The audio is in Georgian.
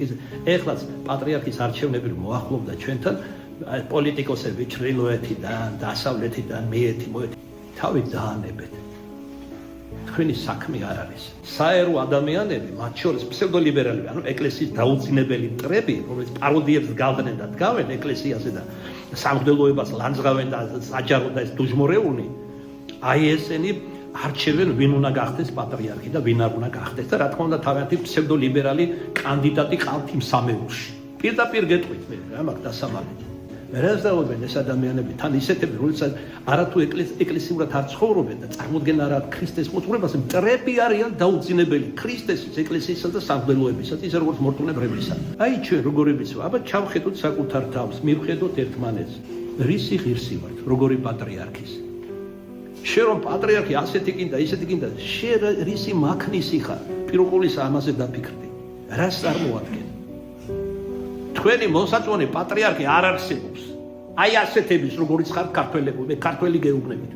ეხლაც პატრიარქის არჩევნები მოახლოვდა ჩვენთან პოლიტიკოსები ჩრდილოეთიდან, დასავლეთიდან, მეეთი, თავი დაანებეთ. თქვენი საქმე არ არის. საერო ადამიანები, მათ შორის ფსევდოლიბერალები, ანუ ეკლესიის დაუძინებელი მტრები, რომელიც პაროდიებს გალდნენ და დგავენ ეკლესიაზე და სამღვდელოებას ლანძღავენ და საჯარო და ეს დუჟმორეული, აი ესენი არჩევენ ვინ უნდა გახდეს პატრიარქი და ვინ არ უნდა გახდეს და რა თქმა უნდა თავიანთი ფსევდოლიბერალი კანდიდატი ყავთ იმ სამეულში. პირდაპირ გეტყვით მე რა მაქვს დასამალი. მერასდაობენ ეს ადამიანები თან ისეთები, როდესაც არათუ ეკლესიურად არ ცხოვრობენ და წარმოდგენ არა ქრისტეს მოძღვრებას, მტრები არიან დაუძინებელი ქრისტესის, ეკლესიისა და სამღვდელოებისას, ისე როგორც მორწმუნეებისა. აი ჩვენ როგორი ვიცვა, აბა ჩავხედოთ საკუთარ თავს, მივხედოთ ერთმანეთს. რისი ღირსი ვართ, როგორი პატრიარქის. შენ რომ პატრიარქი ასეთი კიდე ისეთი კიდე შენ რისი მაქნისი ხარ პირობოლისა ამაზე დაფიქრდი რას წარმოადგენ თქვენი მოსაწონი პატრიარქი არ არსებობს აი ასეთების როგორიც ხარ ქართველები მე ქართველი გეუბნებით